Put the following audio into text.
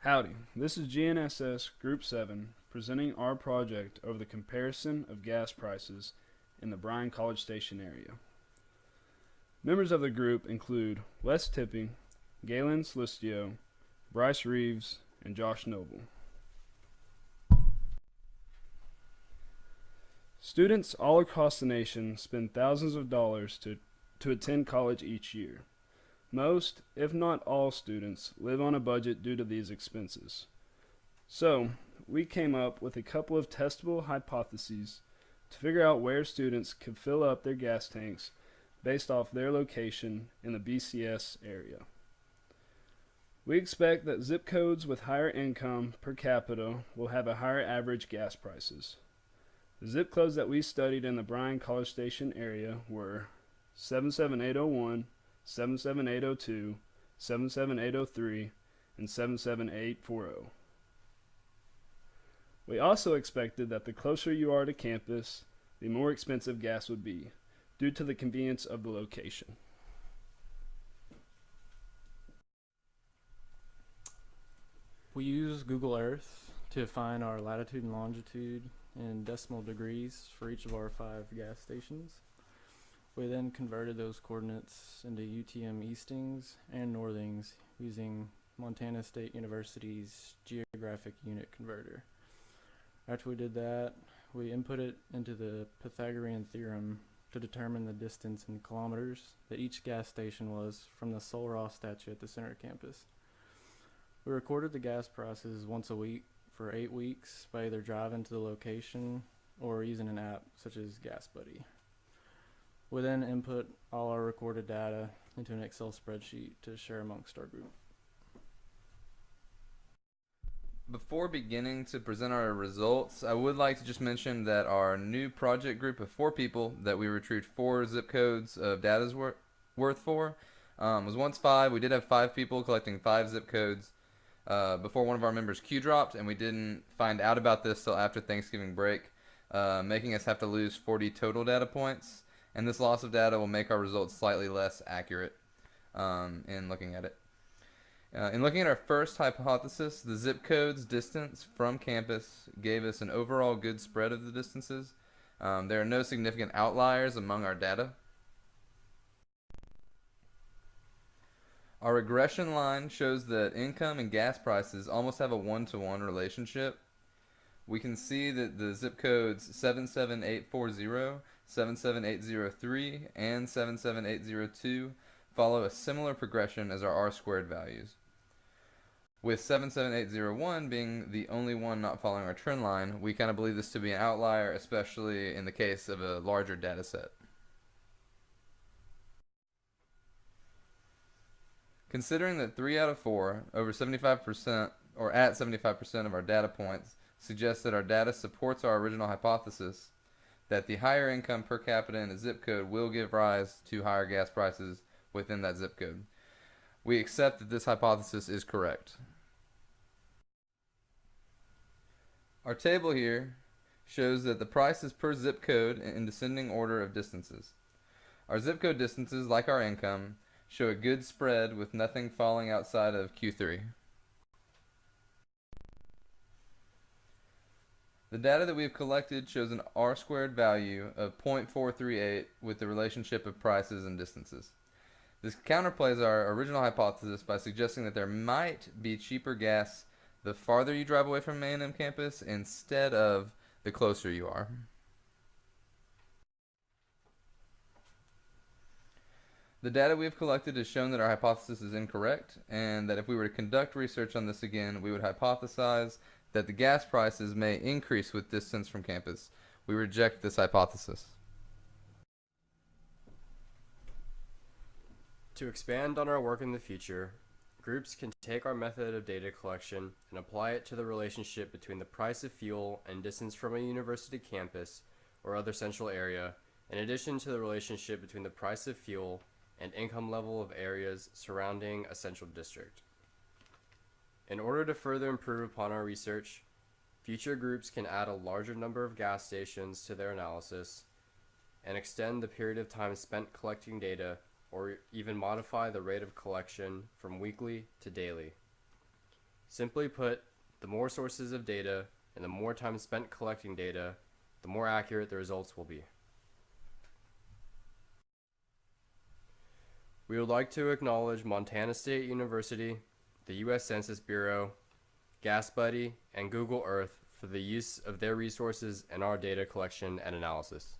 Howdy, this is GNSS Group 7 presenting our project over the comparison of gas prices in the Bryan College Station area. Members of the group include Wes Tipping, Galen Sulistyo, Bryce Reeves, and Josh Noble. Students all across the nation spend thousands of dollars to attend college each year. Most, if not all, students live on a budget due to these expenses. So, we came up with a couple of testable hypotheses to figure out where students could fill up their gas tanks based off their location in the BCS area. We expect that zip codes with higher income per capita will have a higher average gas prices. The zip codes that we studied in the Bryan College Station area were 77801, 77802, 77803, and 77840. We also expected that the closer you are to campus, the more expensive gas would be, due to the convenience of the location. We use Google Earth to find our latitude and longitude in decimal degrees for each of our 5 gas stations. We then converted those coordinates into UTM eastings and northings using Montana State University's geographic unit converter. After we did that, we input it into the Pythagorean theorem to determine the distance in kilometers that each gas station was from the Sul Ross statue at the center of campus. We recorded the gas prices once a week for 8 weeks by either driving to the location or using an app such as Gas Buddy. We then input all our recorded data into an Excel spreadsheet to share amongst our group. Before beginning to present our results, I would like to just mention that our new project group of 4 people that we retrieved 4 zip codes of data's worth for was once 5. We did have 5 people collecting 5 zip codes before one of our members Q dropped, and we didn't find out about this till after Thanksgiving break, making us have to lose 40 total data points. And this loss of data will make our results slightly less accurate in looking at it. In looking at our first hypothesis, the zip code's distance from campus gave us an overall good spread of the distances. There are no significant outliers among our data. Our regression line shows that income and gas prices almost have a 1-to-1 relationship. We can see that the zip codes 77840, 77803, and 77802 follow a similar progression as our R-squared values, with 77801 being the only one not following our trend line. We kind of believe this to be an outlier, especially in the case of a larger data set. Considering that 3 out of 4, over 75%, or at 75% of our data points, suggests that our data supports our original hypothesis that the higher income per capita in a zip code will give rise to higher gas prices within that zip code, we accept that this hypothesis is correct. Our table here shows that the prices per zip code in descending order of distances. Our zip code distances, like our income, show a good spread with nothing falling outside of Q3. The data that we have collected shows an R-squared value of 0.438 with the relationship of prices and distances. This counterplays our original hypothesis by suggesting that there might be cheaper gas the farther you drive away from A&M campus instead of the closer you are. The data we have collected has shown that our hypothesis is incorrect, and that if we were to conduct research on this again, we would hypothesize that the gas prices may increase with distance from campus. We reject this hypothesis. To expand on our work in the future, groups can take our method of data collection and apply it to the relationship between the price of fuel and distance from a university campus or other central area, in addition to the relationship between the price of fuel and income level of areas surrounding a central district. In order to further improve upon our research, future groups can add a larger number of gas stations to their analysis and extend the period of time spent collecting data, or even modify the rate of collection from weekly to daily. Simply put, the more sources of data and the more time spent collecting data, the more accurate the results will be. We would like to acknowledge Montana State University, the U.S. Census Bureau, GasBuddy, and Google Earth for the use of their resources in our data collection and analysis.